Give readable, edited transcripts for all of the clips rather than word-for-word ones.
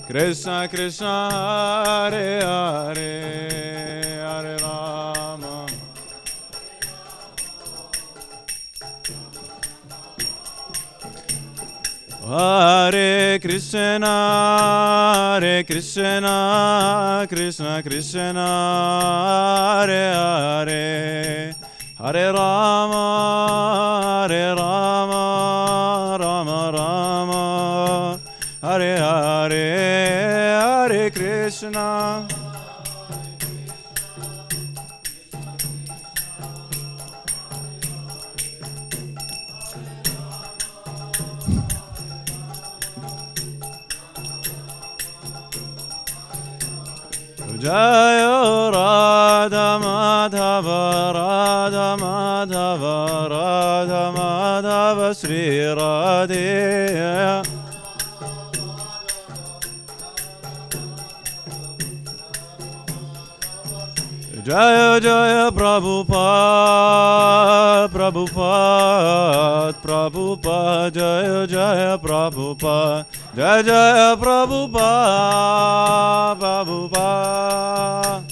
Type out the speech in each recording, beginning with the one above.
Krishna Krishna Hare Hare Hare Rama Hare Krishna Krishna Krishna Hare Hare Hare Rama Rama Rama Hare Hare Hare Krishna Jaya Radha Madhava Radha Madhava Radha Madhava Sri Radhe Jaya Jaya Prabhupada Prabhupada Prabhupada Jaya Jaya Prabhupada Jaya Jaya Prabhupada Prabhupada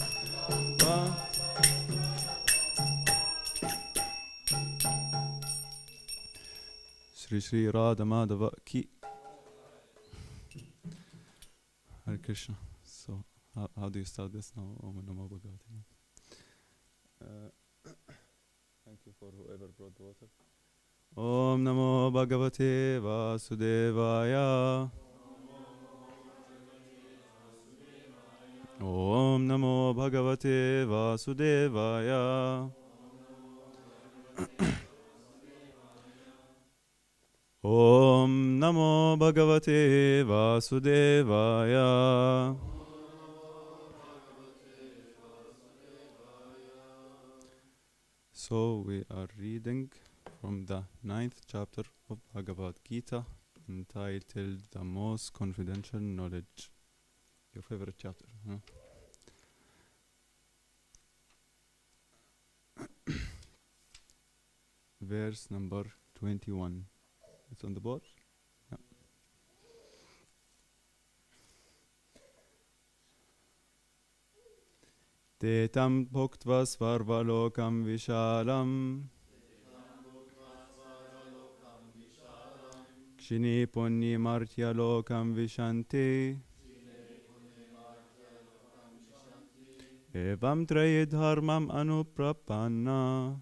Shri Shri Radha Madhava Ki Hare Krishna. So how do you start this now? Om Namo Bhagavate. Thank you for whoever brought water. Om Namo Bhagavate Vasudevaya. Om Namo Bhagavate Vasudevaya. Om Namo Bhagavate Vasudevaya. So we are reading from the 9th chapter of Bhagavad Gita, entitled The Most Confidential Knowledge. Your favorite chapter, huh? Verse number 21. It's on the board? Yeah. Te tam bhuktva svarvalokam vishalam Kshini punni martya lokam vishanti Evam traye dharmam anuprapanna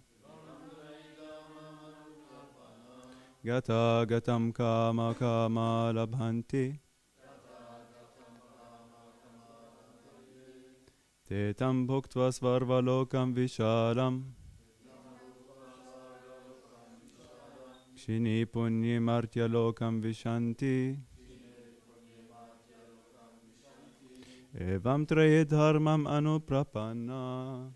Gata gatam kama kama labhanti Te tam bhuktva svarvalokam vishalam Kshini punni martya lokam vishanti Evam traye dharmam anuprapanna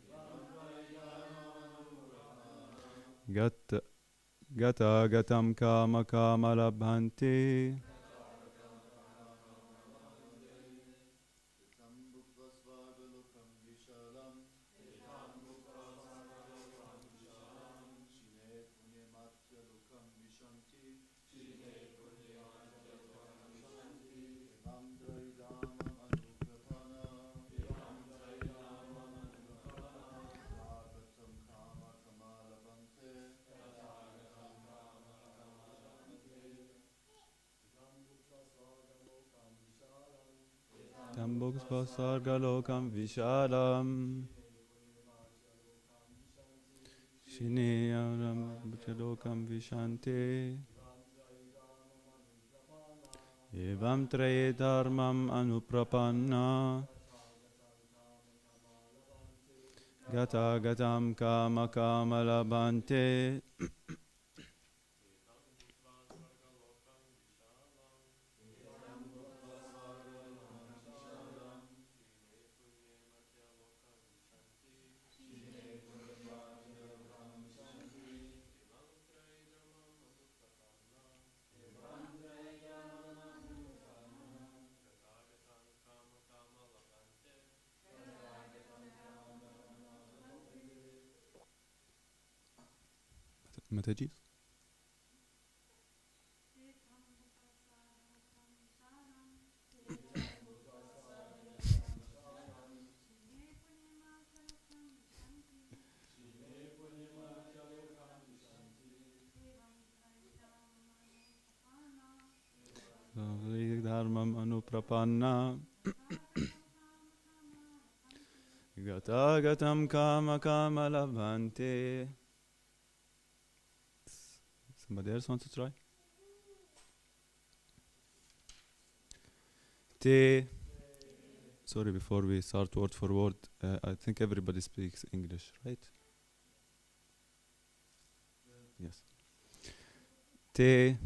Gata gatam kama kama labhanti Tambukva sargalokam vishalam Shineyaram bhujalokam vishanti Evam traye dharmam anuprapanna Gata gatam kama kama labhante Mataji? dharmam anuprapanna Gatagatam kama kama labhante. Somebody else want to try? Te. Sorry, before we start word for word, I think everybody speaks English, right? Yes. Te,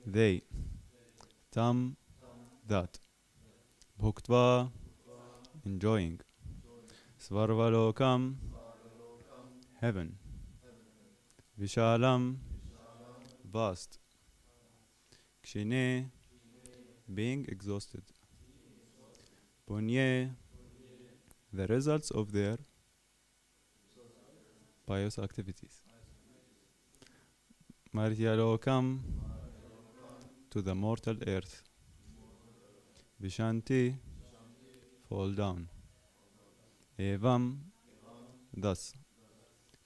they. Tam, that. Bhuktva, enjoying. Svarvalokam, heaven. Vishalam, vast. Kshine, being exhausted. Punye, the results of their pious activities. Martyalokam, to the mortal earth. Vishanti, fall down. Evam, thus.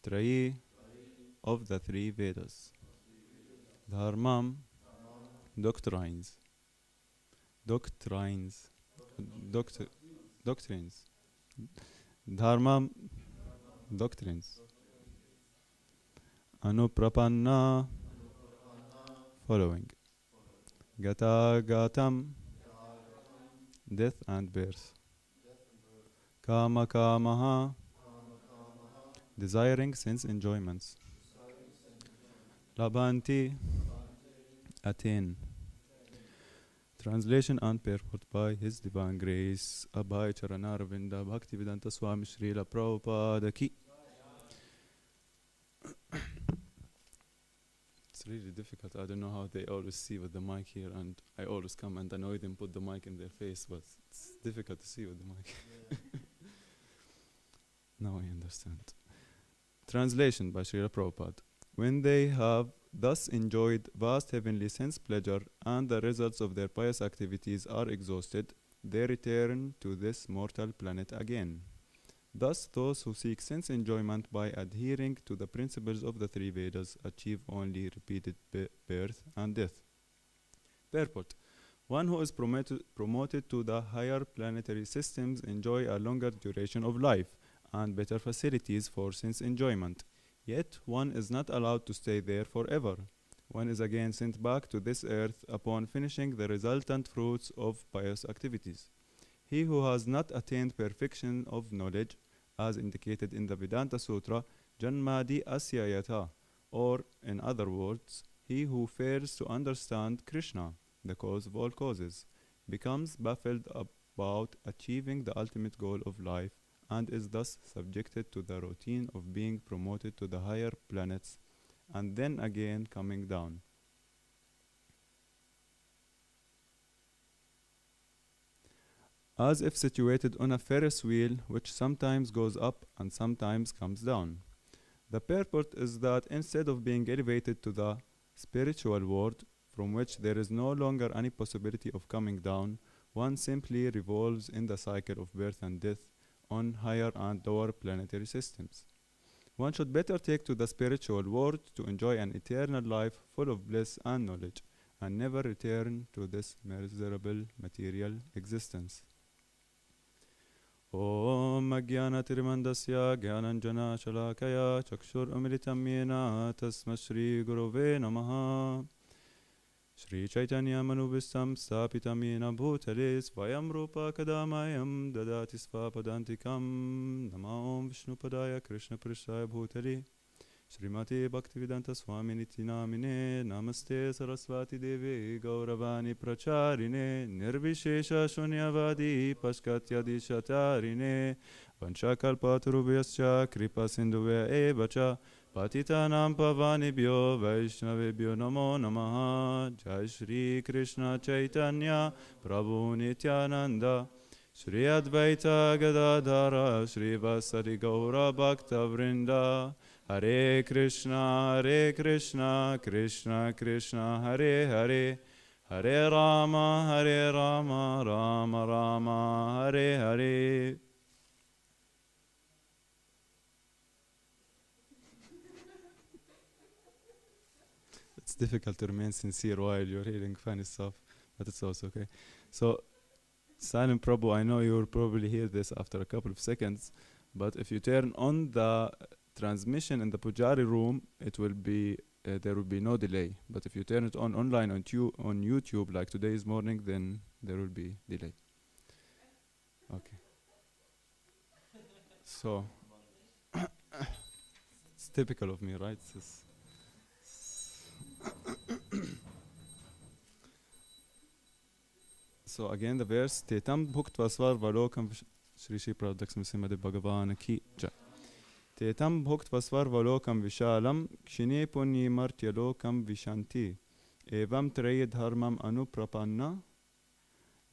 Trayi, of the three Vedas. Dharmam, doctrines. Doctrines. Doctrines. Dharmam, doctrines. Anuprapanna, following. Gata gatam, death and birth. Kama kamaha, desiring sense enjoyments. Labhanti, attain. Translation and purport by His Divine Grace Abhay Charanaravinda Bhakti Vedanta Swami Srila Prabhupada Ki. It's really difficult. I don't know how they always see with the mic here, and I always come and annoy them, put the mic in their face, but it's difficult to see with the mic. Now I understand. Translation by Srila Prabhupada. When they have thus enjoyed vast heavenly sense pleasure and the results of their pious activities are exhausted, they return to this mortal planet again. Thus, those who seek sense enjoyment by adhering to the principles of the three Vedas achieve only repeated birth and death. Purport. One who is promoted to the higher planetary systems enjoy a longer duration of life and better facilities for sense enjoyment. Yet, one is not allowed to stay there forever. One is again sent back to this earth upon finishing the resultant fruits of pious activities. He who has not attained perfection of knowledge, as indicated in the Vedanta Sutra, Janmadi Asyayata, or in other words, he who fails to understand Krishna, the cause of all causes, becomes baffled about achieving the ultimate goal of life, and is thus subjected to the routine of being promoted to the higher planets and then again coming down. As if situated on a Ferris wheel which sometimes goes up and sometimes comes down. The purport is that instead of being elevated to the spiritual world, from which there is no longer any possibility of coming down, one simply revolves in the cycle of birth and death on higher and lower planetary systems. One should better take to the spiritual world to enjoy an eternal life full of bliss and knowledge, and never return to this miserable material existence. Om Ajnanatirmandasya Jnananjana Shalakaya Chakshur Amritam Yena Tasma Shri Gurave Namaha Shri Chaitanya Manubhistam Stapitam Yena Bhutale Svayam Rupa Kadamayam Dadati Svapadantikam Nama Om Vishnupadaya Krishna Prishaya Bhutale Srimati Bhaktivedanta Swami Nitinamine Namaste Saraswati Devi Gauravani Pracharine Nirvishesha Shunyavadi Paskatyadi Shatarine Vanchakalpatarubhyascha Kripa Sindhuve Evacha Patitanam Pavanibhyo Vaishnavibhyo Namo Namaha Jai Shri Krishna Chaitanya Prabhu Nityananda Shri Advaita Gadadhara Shri Vasari Gaura Bhakta Vrinda Hare Krishna, Krishna Krishna, Hare Hare, Hare Rama, Rama Rama, Hare Hare. It's difficult to remain sincere while you're hearing funny stuff, but it's also okay. So, Silent Prabhu, I know you'll probably hear this after a couple of seconds, but if you turn on the transmission in the Pujari room, it will be there will be no delay. But if you turn it on online on YouTube, like today's morning, then there will be delay. Okay. So it's typical of me, right? So again, the verse Tetam bhuktva svarvalokam Shri Shri Prabhupada Srimad Bhagavan ki jai. Tetam bhuktva svarvalokam vishalam kshine punyi martyalokam vishanti evam trayed dharmam anuprapanna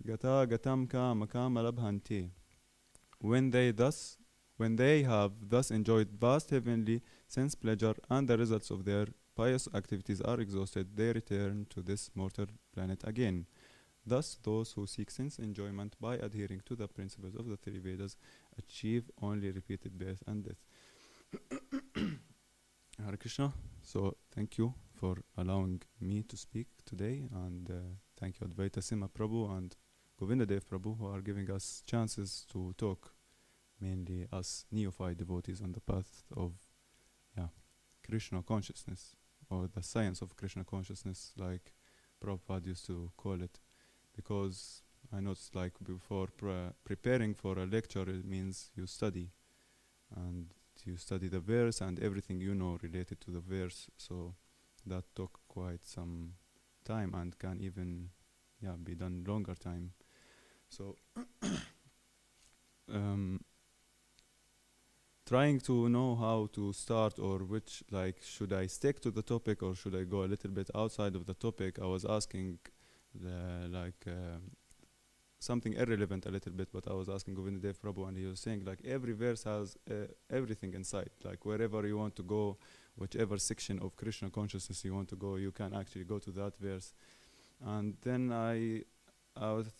gata gatam ka malabhanti. When they have thus enjoyed vast heavenly sense pleasure and the results of their pious activities are exhausted, they return to this mortal planet again. Thus, those who seek sense enjoyment by adhering to the principles of the three Vedas achieve only repeated birth and death. Hare Krishna. So, thank you for allowing me to speak today, and thank you Advaita Sima Prabhu and Govinda Dev Prabhu who are giving us chances to talk, mainly us neophyte devotees on the path of Krishna consciousness, or the science of Krishna consciousness, like Prabhupada used to call it. Because I noticed, like, before preparing for a lecture, it means you study, and you study the verse and everything you know related to the verse. So that took quite some time and can even be done longer time. So trying to know how to start, or which, like, should I stick to the topic or should I go a little bit outside of the topic. I was asking something irrelevant a little bit, but I was asking Govinda Dev Prabhu, and he was saying, like, every verse has everything inside. Like, wherever you want to go, whichever section of Krishna consciousness you want to go, you can actually go to that verse. And then I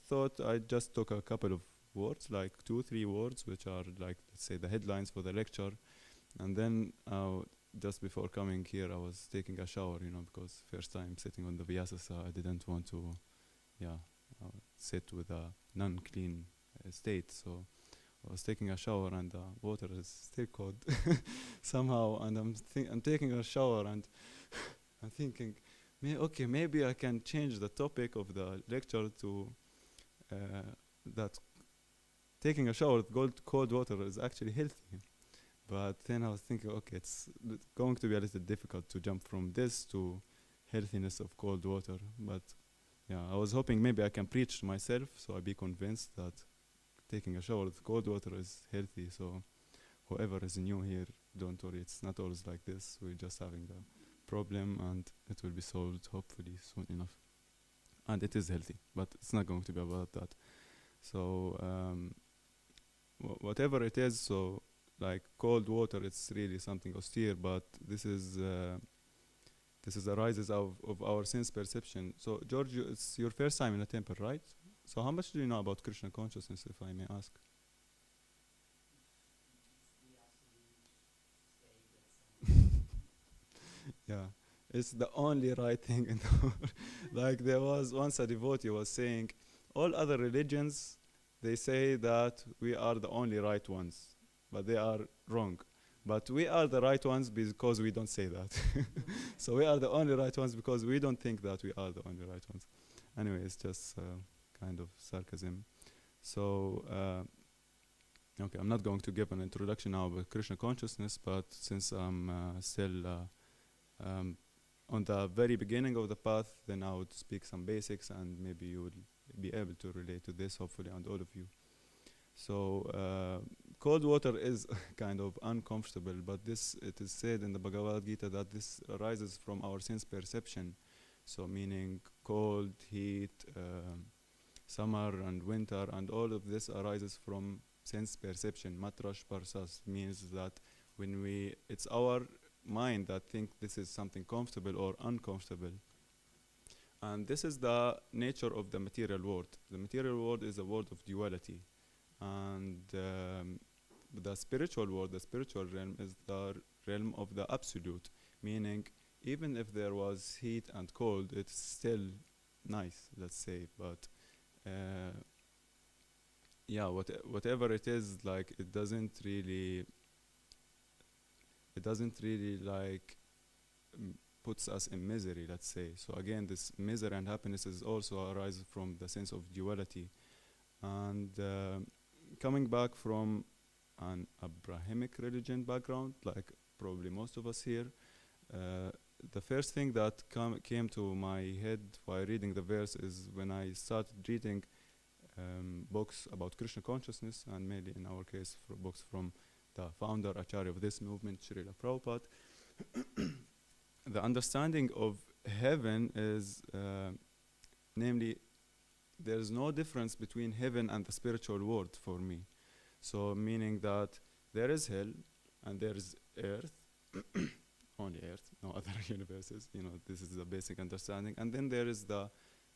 thought I just took a couple of words, like 2-3 words, which are, like, let's say, the headlines for the lecture. And then just before coming here, I was taking a shower, because first time sitting on the Vyasasa, I didn't want to, sit with a non-clean state. So I was taking a shower, and the water is still cold somehow. And I'm taking a shower, and I'm thinking, maybe I can change the topic of the lecture to that taking a shower with cold water is actually healthy. But then I was thinking, okay, it's going to be a little difficult to jump from this to healthiness of cold water. But I was hoping maybe I can preach to myself, so I'll be convinced that taking a shower with cold water is healthy. So whoever is new here, don't worry, it's not always like this. We're just having a problem, and it will be solved hopefully soon enough. And it is healthy, but it's not going to be about that. So whatever it is, so like cold water, it's really something austere, but this is arises of our sense perception. So George, it's your first time in a temple, right? So how much do you know about Krishna consciousness, if I may ask? Yeah, it's the only right thing in the world. Like, there was once a devotee was saying, all other religions, they say that we are the only right ones, but they are wrong. But we are the right ones because we don't say that. So we are the only right ones because we don't think that we are the only right ones. Anyway, it's just kind of sarcasm. So, okay, I'm not going to give an introduction now about Krishna consciousness, but since I'm still on the very beginning of the path, then I would speak some basics, and maybe you would be able to relate to this, hopefully, and all of you. So cold water is kind of uncomfortable, but it is said in the Bhagavad Gita that this arises from our sense perception. So meaning cold, heat, summer and winter, and all of this arises from sense perception. Matrash parsas means that it's our mind that think this is something comfortable or uncomfortable. And this is the nature of the material world. The material world is a world of duality. And the spiritual world, the spiritual realm, is the realm of the absolute, meaning even if there was heat and cold, it's still nice, let's say, but yeah, whatever it is, like it doesn't really like m- puts us in misery, let's say. So again, this misery and happiness is also arises from the sense of duality. And coming back from an Abrahamic religion background, like probably most of us here, uh, the first thing that came to my head while reading the verse is when I started reading books about Krishna consciousness, and mainly in our case, books from the founder, Acharya of this movement, Srila Prabhupada. The understanding of heaven is, namely, there's no difference between heaven and the spiritual world for me. So, meaning that there is hell and there is earth, only earth, no other universes. This is the basic understanding. And then there is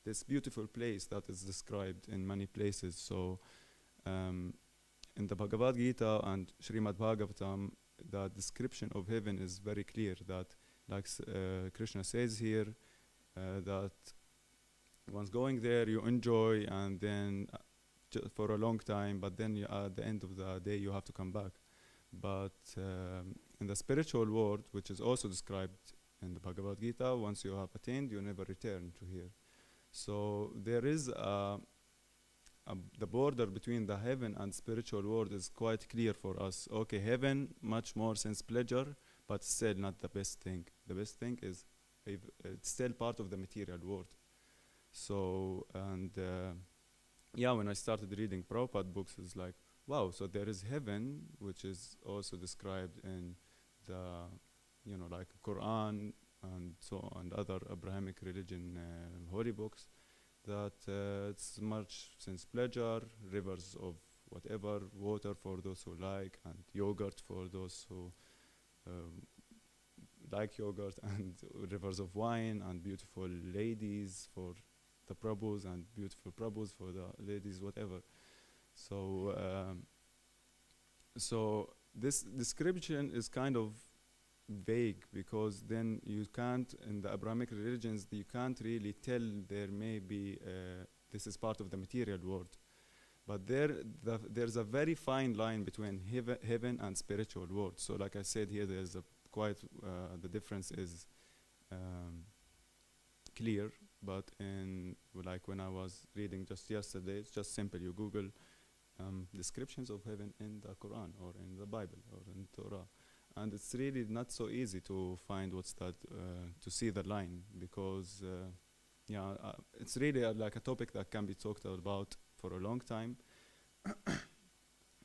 this beautiful place that is described in many places. So, in the Bhagavad Gita and Srimad Bhagavatam, the description of heaven is very clear. That, like Krishna says here, that once going there, you enjoy, and then for a long time, but then at the end of the day, you have to come back. But in the spiritual world, which is also described in the Bhagavad Gita, once you have attained, you never return to here. So there is the border between the heaven and spiritual world is quite clear for us. Okay, heaven, much more sense pleasure, but still not the best thing. The best thing is it's still part of the material world. So, and yeah, when I started reading Prabhupada books, it's like, wow, so there is heaven, which is also described in the, like Quran and so on, and other Abrahamic religion holy books, that it's much sense pleasure, rivers of whatever, water for those who like, and yogurt for those who like yogurt, and rivers of wine, and beautiful ladies for the Prabhus, and beautiful Prabhus for the ladies, whatever. So, so this description is kind of vague, because then you can't, in the Abrahamic religions, you can't really tell there may be, this is part of the material world. But there's a very fine line between heaven and spiritual world. So like I said here, there's the difference is clear. But like when I was reading just yesterday, it's just simple. You Google descriptions of heaven in the Quran or in the Bible or in Torah, and it's really not so easy to find what's that, to see the line, because it's really like a topic that can be talked about for a long time.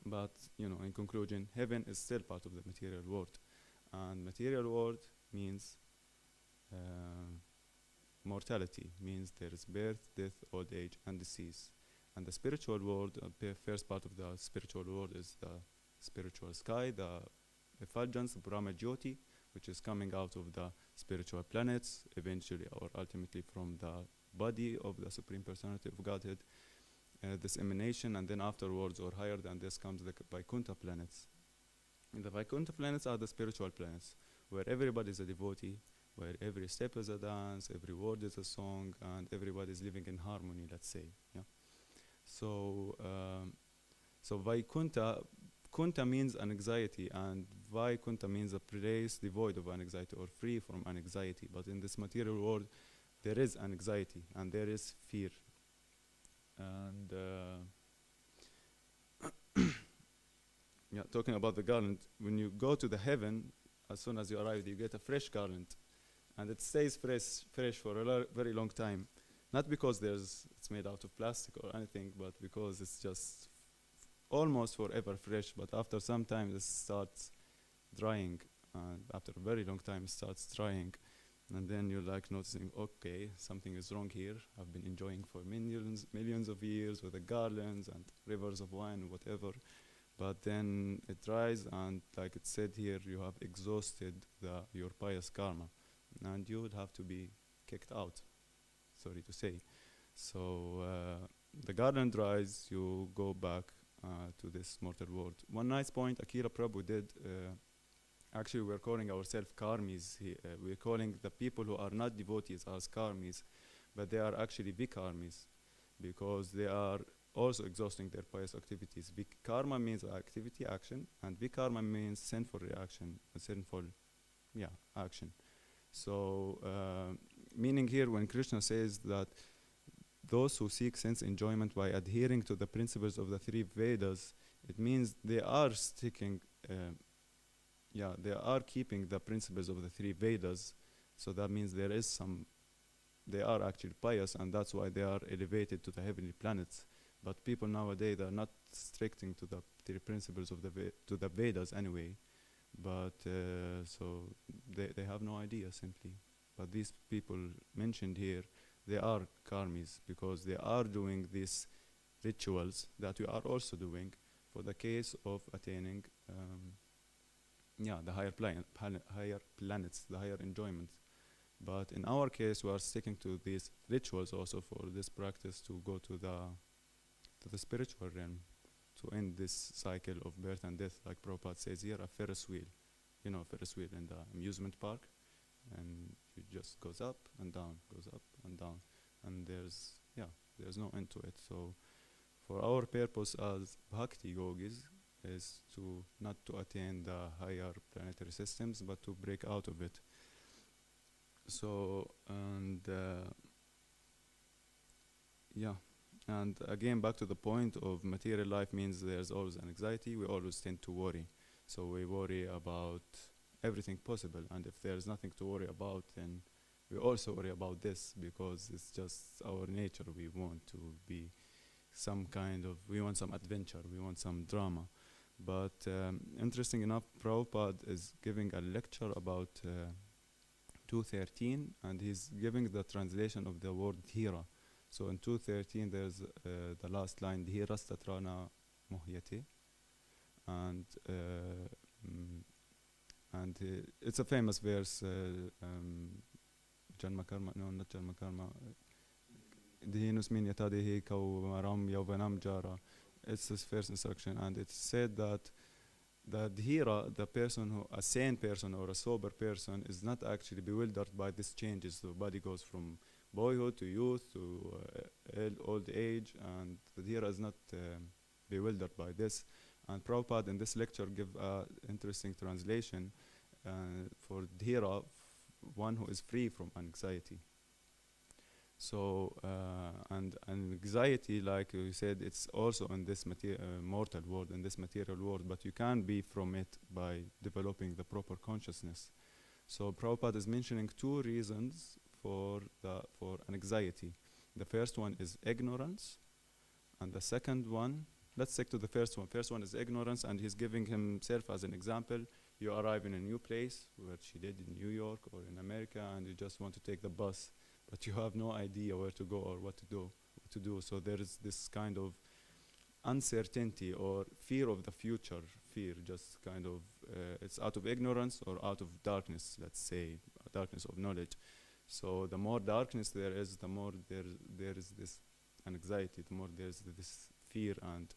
But in conclusion, heaven is still part of the material world, and material world means mortality, means there is birth, death, old age, and disease. And the spiritual world, first part of the spiritual world is the spiritual sky, the effulgence, Brahma Jyoti, which is coming out of the spiritual planets, eventually or ultimately from the body of the Supreme Personality of Godhead, this emanation, and then afterwards or higher than this comes the Vaikuntha planets. And the Vaikuntha planets are the spiritual planets, where everybody is a devotee, where every step is a dance, every word is a song, and everybody is living in harmony, let's say. Yeah. So, so Vaikuntha, Kunta means anxiety, and Vaikuntha means a place devoid of anxiety or free from anxiety. But in this material world, there is anxiety and there is fear. And yeah, talking about the garland, when you go to the heaven, as soon as you arrive, you get a fresh garland, and it stays fresh for a very long time. Not because it's made out of plastic or anything, but because it's just almost forever fresh. But after some time, it starts drying, and after a very long time, it starts drying. And then you're like noticing, okay, something is wrong here. I've been enjoying for millions of years with the garlands and rivers of wine, whatever. But then it dries, and like it said here, you have exhausted your pious karma, and you would have to be kicked out, sorry to say. So the garland dries, you go back to this mortal world. One nice point Akira Prabhu did, actually we're calling ourselves karmis. We're calling the people who are not devotees as karmis, but they are actually vikarmis because they are also exhausting their pious activities. Karma means activity, action, and vikarma means sinful reaction, sinful, action. So, meaning here when Krishna says that those who seek sense enjoyment by adhering to the principles of the three Vedas, it means they are sticking, they are keeping the principles of the three Vedas. So that means they are actually pious, and that's why they are elevated to the heavenly planets. But people nowadays are not sticking to the three principles of to the Vedas anyway. But so they have no idea simply. But these people mentioned here, they are karmis because they are doing these rituals that we are also doing for the case of attaining the higher planets, the higher enjoyments. But in our case, we are sticking to these rituals also for this practice to go to the spiritual realm, to end this cycle of birth and death, like Prabhupada says here, a Ferris wheel. You know, Ferris wheel in the amusement park, and it just goes up and down, goes up and down, and there's no end to it. So for our purpose as Bhakti yogis is to not to attain the higher planetary systems, but to break out of it. So, and again, back to the point of material life means there's always an anxiety. We always tend to worry. So we worry about everything possible. And if there's nothing to worry about, then we also worry about this because it's just our nature. We want to be we want some adventure. We want some drama. But interesting enough, Prabhupada is giving a lecture about 213, and he's giving the translation of the word dhira. So in 213, there's the last line, dhirastatrana muhyate, and it's a famous verse. Janma karma, no, not janma karma. Dhihinus min yatadehi kaumaram yauvanam jara. It's this first instruction, and it's said that the dhira, the person a sane person or a sober person, is not actually bewildered by these changes. The body goes from boyhood to youth to old age, and the dhira is not bewildered by this. And Prabhupada in this lecture give an interesting translation for dhira, one who is free from anxiety. So, and anxiety, like you said, it's also in this mortal world, in this material world, but you can be from it by developing the proper consciousness. So Prabhupada is mentioning two reasons for anxiety. The first one is ignorance, and the second one, let's stick to the first one. First one is ignorance, and he's giving himself as an example. You arrive in a new place, where she did in New York or in America, and you just want to take the bus, but you have no idea where to go or what to do. So there is this kind of uncertainty or fear of the future. Fear, just kind of, it's out of ignorance or out of darkness, let's say, darkness of knowledge. So the more darkness there is, the more there is this anxiety, the more there's this fear and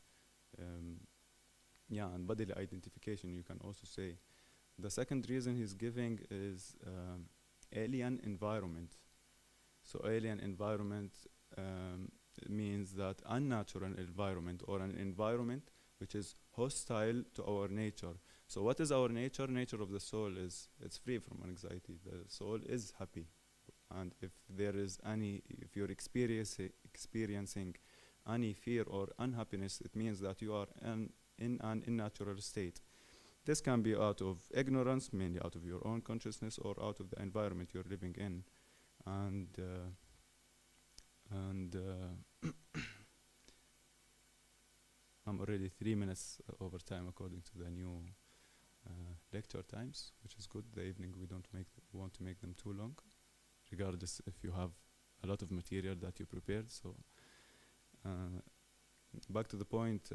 and bodily identification, you can also say. The second reason he's giving is alien environment. So alien environment means that unnatural environment, or an environment which is hostile to our nature. So what is our nature? Nature of the soul is it's free from anxiety. The soul is happy. And if you're experiencing any fear or unhappiness, it means that you are in an unnatural state. This can be out of ignorance, mainly out of your own consciousness, or out of the environment you're living in. And I'm already 3 minutes over time according to the new lecture times, which is good. The evening we don't want to make them too long, regardless if you have a lot of material that you prepared. So back to the point,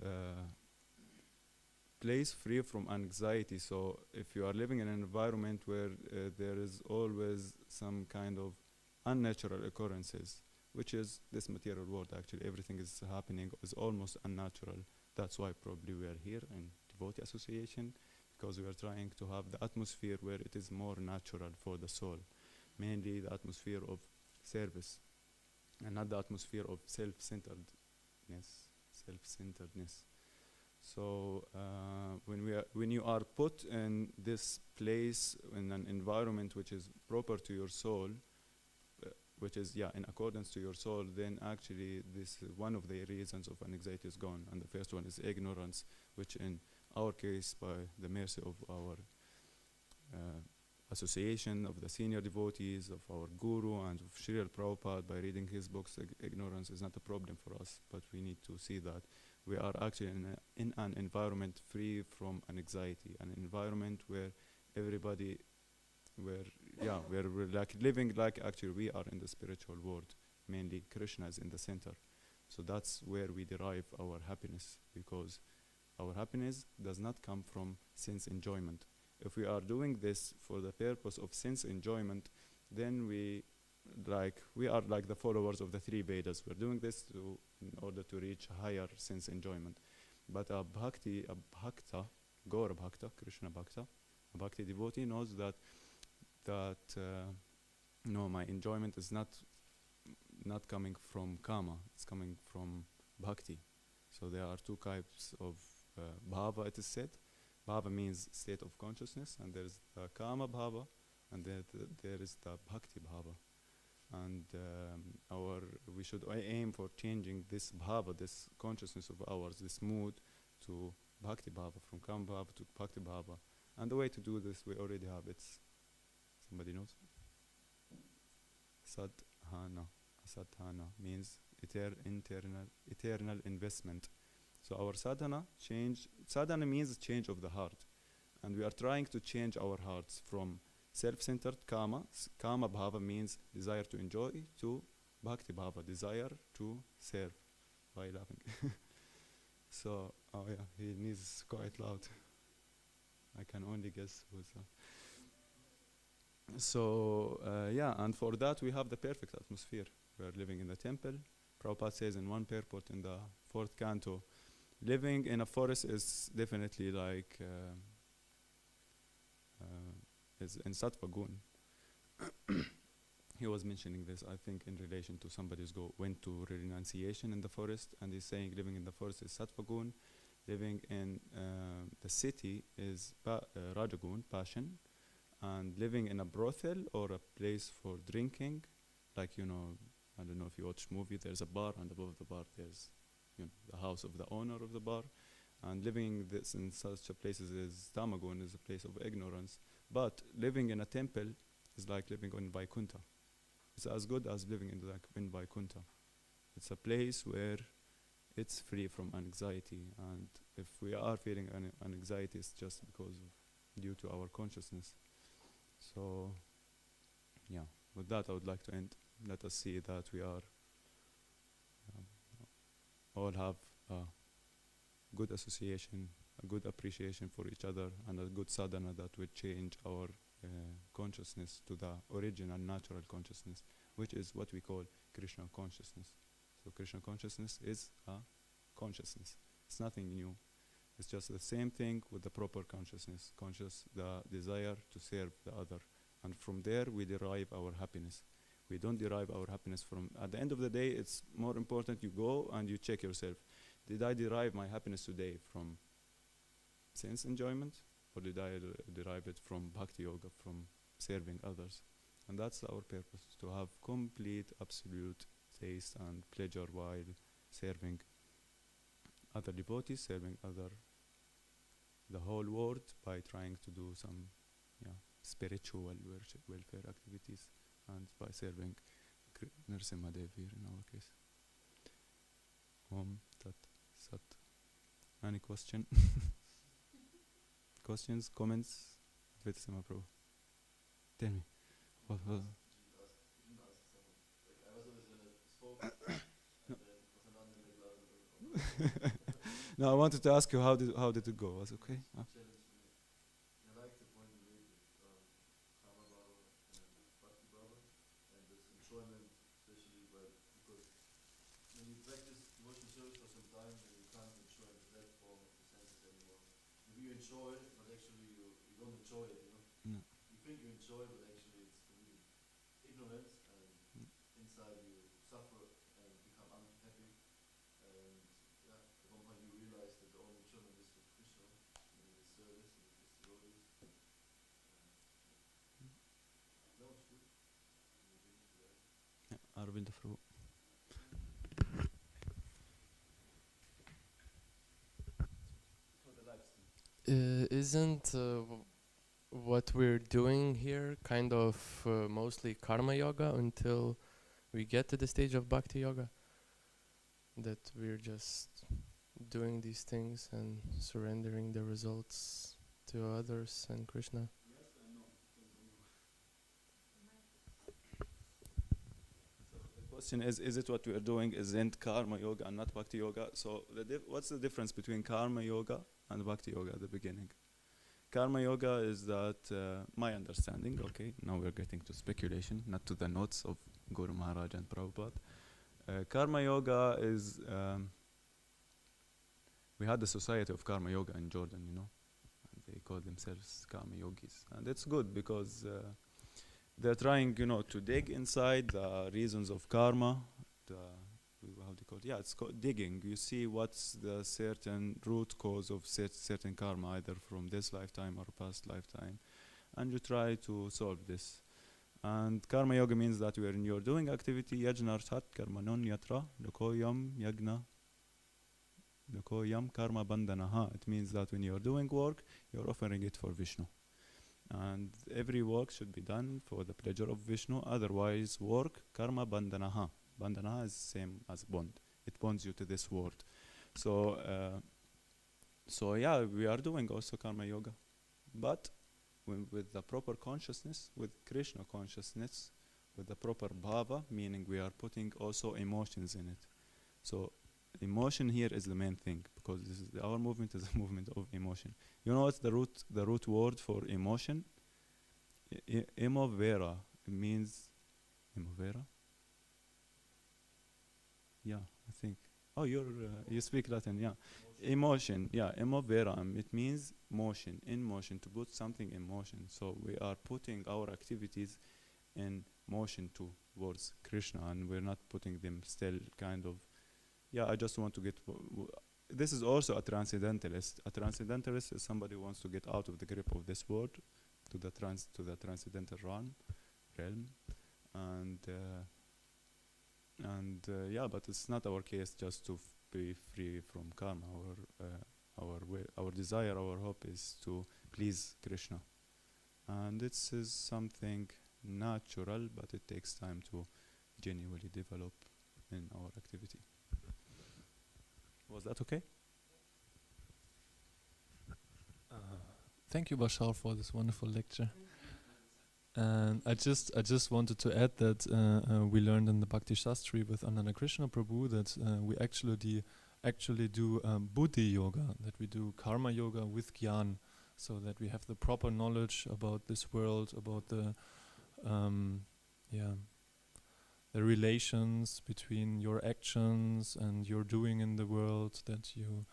place free from anxiety. So if you are living in an environment where there is always some kind of unnatural occurrences, which is this material world, actually everything is happening is almost unnatural. That's why probably we are here in Devotee Association, because we are trying to have the atmosphere where it is more natural for the soul, mainly the atmosphere of service. and not the atmosphere of self-centeredness. So when you are put in this place, in an environment which is proper to your soul, which is in accordance to your soul, then actually this is one of the reasons of anxiety is gone. And the first one is ignorance, which in our case, by the mercy of our association of the senior devotees, of our guru, and of Srila Prabhupada, by reading his books, ignorance is not a problem for us, but we need to see that we are actually in an environment free from anxiety, an environment where everybody, where we're like living like actually we are in the spiritual world, mainly Krishna is in the center. So that's where we derive our happiness, because our happiness does not come from sense enjoyment. If we are doing this for the purpose of sense enjoyment, then we are like the followers of the three Vedas. We're doing this in order to reach higher sense enjoyment. But a bhakta, Gaura Bhakta, Krishna Bhakta, a bhakti devotee knows that no, my enjoyment is not coming from kama, it's coming from bhakti. So there are two types of bhava, it is said. Bhava means state of consciousness, and there is the kama bhava, and there is the bhakti bhava. And we should aim for changing this bhava, this consciousness of ours, this mood, to bhakti bhava, from kama bhava to bhakti bhava. And the way to do this, we already have it. Somebody knows? Sadhana. Sadhana means eternal investment. So our sadhana means change of the heart. And we are trying to change our hearts from self-centered kama bhava means desire to enjoy, to bhakti bhava, desire to serve. Why are you laughing? So, he needs quite loud. I can only guess who's that. So, and for that we have the perfect atmosphere. We are living in the temple. Prabhupada says in one purport in the 4th canto, living in a forest is definitely like is in sattva gun. He was mentioning this, I think, in relation to somebody's went to renunciation in the forest, and he's saying living in the forest is sattva gun, living in the city is rajagun, passion, and living in a brothel or a place for drinking, like, I don't know if you watch movie, there's a bar, and above the bar there's the house of the owner of the bar, and living this in such a places is tamagun, is a place of ignorance. But living in a temple is like living in Vaikuntha. It's as good as living in Vaikuntha. It's a place where it's free from anxiety, and if we are feeling anxiety, it's just due to our consciousness. So, with that I would like to end. Let us see that we are all have a good association, a good appreciation for each other, and a good sadhana that will change our consciousness to the original natural consciousness, which is what we call Krishna consciousness. So Krishna consciousness is a consciousness. It's nothing new. It's just the same thing with the proper consciousness, the desire to serve the other. And from there we derive our happiness. We don't derive our happiness from, at the end of the day, it's more important you go and you check yourself. Did I derive my happiness today from sense enjoyment, or did I derive it from bhakti yoga, from serving others? And that's our purpose, to have complete, absolute taste and pleasure while serving other devotees, serving the whole world, by trying to do some spiritual welfare activities, and by serving Narasimha Dev here in our case. Tat Sat. Any question? Questions, comments? Advaita Prabhu. Tell me. What was? No, I wanted to ask you how did it go? Was it okay? Enjoy, but actually you don't enjoy it, No. You think you enjoy, but actually it's ignorance, and inside you suffer Arvind Prabhu. Isn't what we're doing here kind of mostly karma yoga until we get to the stage of bhakti yoga? That we're just doing these things and surrendering the results to others and Krishna? The question is it what we are doing isn't karma yoga and not bhakti yoga? So what's the difference between karma yoga and bhakti yoga at the beginning? Karma yoga is that, my understanding, okay, now we're getting to speculation, not to the notes of Guru Maharaj and Prabhupada. Karma yoga is, we had the Society of Karma Yoga in Jordan, you know, and they call themselves karma yogis. And it's good because they're trying, you know, to dig inside the reasons of karma, how do you call it? Yeah, it's called digging. You see what's the certain root cause of certain karma, either from this lifetime or past lifetime, and you try to solve this. And karma yoga means that when you're doing activity, yajna arthat karmanon yatra lokoyam yagna lokoyam karma bandanaha. It means that when you're doing work, you're offering it for Vishnu. And every work should be done for the pleasure of Vishnu. Otherwise, work karma bandanaha. Bandhana is same as bond. It bonds you to this world. So yeah, we are doing also karma yoga, but with the proper consciousness, with Krishna consciousness, with the proper bhava, meaning we are putting also emotions in it. So emotion here is the main thing, because this is our movement is a movement of emotion. You know what's the root word for emotion? Emovera. It means emovera. Yeah, I think. Oh, you speak Latin, yeah. Emotion, yeah, emoveram. It means motion, in motion, to put something in motion. So we are putting our activities in motion towards Krishna, and we're not putting them still kind of. Yeah, I just want to get. This is also a transcendentalist. A transcendentalist is somebody who wants to get out of the grip of this world to the transcendental realm, and yeah, but it's not our case just to be free from karma. Our desire, our hope is to please Krishna, and this is something natural, but it takes time to genuinely develop in our activity. Was that okay? Thank you, Bashar, for this wonderful lecture. And I just wanted to add that we learned in the Bhakti Shastri with Ananda Krishna Prabhu that we actually do buddhi yoga, that we do karma yoga with gyan, so that we have the proper knowledge about this world, about the relations between your actions and your doing in the world, that you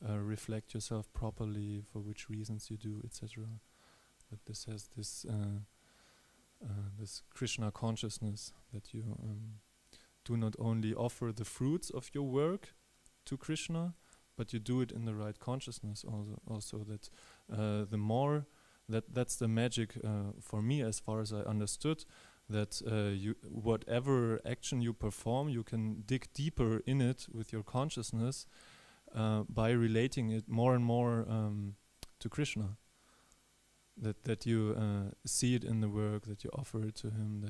reflect yourself properly for which reasons you do, etc. That this has this Krishna consciousness, that you do not only offer the fruits of your work to Krishna, but you do it in the right consciousness also that the more, that's the magic for me as far as I understood, that whatever action you perform, you can dig deeper in it with your consciousness by relating it more and more to Krishna. That you see it in the work, that you offer it to him,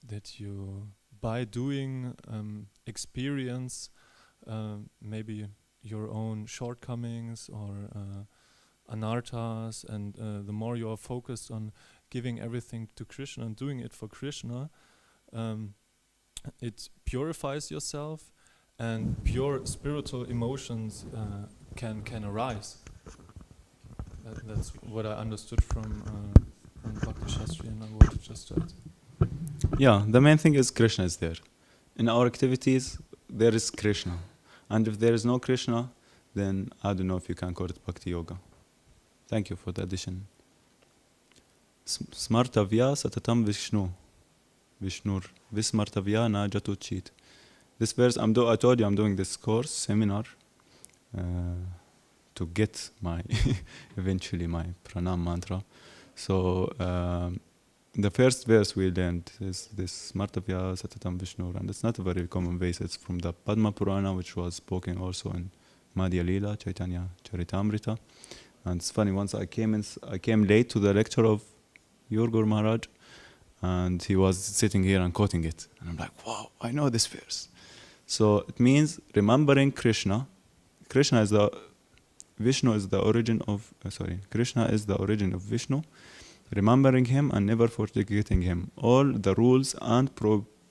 that you by doing experience maybe your own shortcomings or anarthas, and the more you are focused on giving everything to Krishna and doing it for Krishna, it purifies yourself, and pure spiritual emotions can arise. That's what I understood from Bhakti Shastri, and I wanted just to add. Yeah, the main thing is Krishna is there. In our activities, there is Krishna. And if there is no Krishna, then I don't know if you can call it Bhakti Yoga. Thank you for the addition. Smartavya satatam Vishnu. Vishnur. Vismartavya na jatuchit. This verse, I told you I'm doing this course, seminar, to get eventually my pranam mantra. So the first verse we learned is this Smartavya Satatam Vishnu, and it's not a very common verse. It's from the Padma Purana, which was spoken also in Madhya Lila, Chaitanya Charitamrita. And it's funny, once I came late to the lecture of your Guru Maharaj, and he was sitting here and quoting it. And I'm like, wow, I know this verse. So it means remembering Krishna. Krishna is the origin of Vishnu. Remembering him and never forgetting him. All the rules and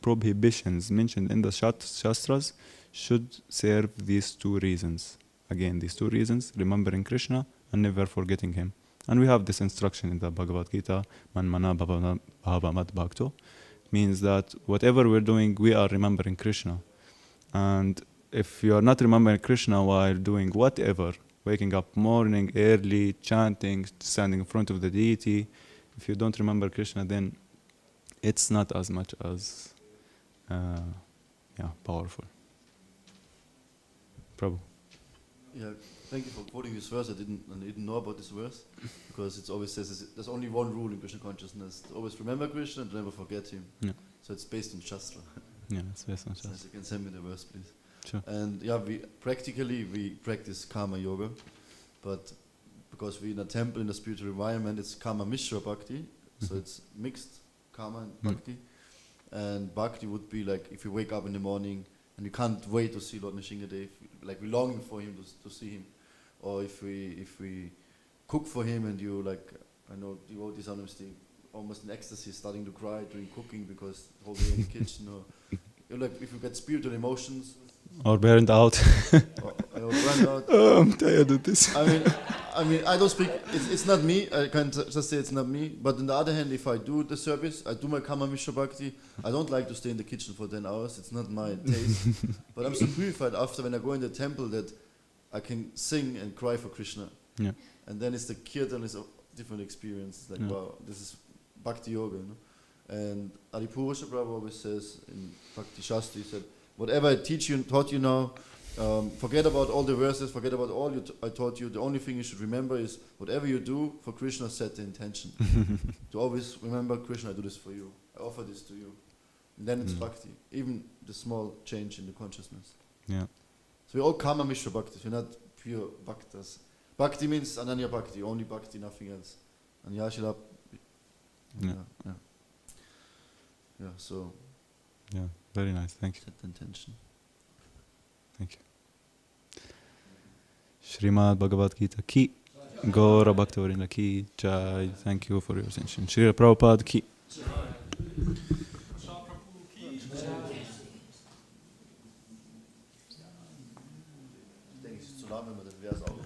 prohibitions mentioned in the Shastras should serve these two reasons. Again, these two reasons, remembering Krishna and never forgetting him. And we have this instruction in the Bhagavad Gita, Man mana bhavamat bhakto. Means that whatever we're doing, we are remembering Krishna. And if you are not remembering Krishna while doing whatever, waking up morning early, chanting, standing in front of the deity, if you don't remember Krishna, then it's not as much as powerful. Prabhu. Yeah, thank you for quoting this verse. I didn't know about this verse, because it always says there's only one rule in Krishna consciousness: to always remember Krishna and never forget him. Yeah. So it's based on Shastra. Yeah, it's based on Shastra. So you can send me the verse, please. Sure. And yeah, we practice karma yoga, but because we're in a temple in a spiritual environment, it's karma mishra bhakti. So it's mixed karma and bhakti. And bhakti would be like if you wake up in the morning and you can't wait to see Lord Nrsimhadev, like we're longing for him to see him, or if we cook for him and you like, I know devotees sometimes almost in ecstasy, starting to cry during cooking because the whole day in the kitchen, or you're like if you get spiritual emotions. Or burned out. Burned out. Oh, I'm tired of this. I mean, I don't speak. It's not me. I can't just say it's not me. But on the other hand, if I do the service, I do my Kama Mishra Bhakti. I don't like to stay in the kitchen for 10 hours. It's not my taste. But I'm so purified after when I go in the temple that I can sing and cry for Krishna. Yeah. And then it's the kirtan is a different experience. It's like wow, this is Bhakti Yoga, you know. And Adipurusha Prabhu always says in Bhakti Shastri, he said, whatever I taught you now, forget about all the verses, forget about all I taught you. The only thing you should remember is whatever you do for Krishna, set the intention. To always remember Krishna, I do this for you. I offer this to you. And then it's bhakti, even the small change in the consciousness. Yeah. So we're all karma mishra bhaktis, we're not pure bhaktas. Bhakti means ananya bhakti, only bhakti, nothing else. And yashila. Yeah, so. Yeah, very nice. Thank you. Set the intention. Thank you. Srimad Bhagavad Gita ki. Gaura Bhakta ki. Jai. Thank you for your attention. Srila Prabhupada ki. Ich denke, es ist zu lang, wenn man das Vers auch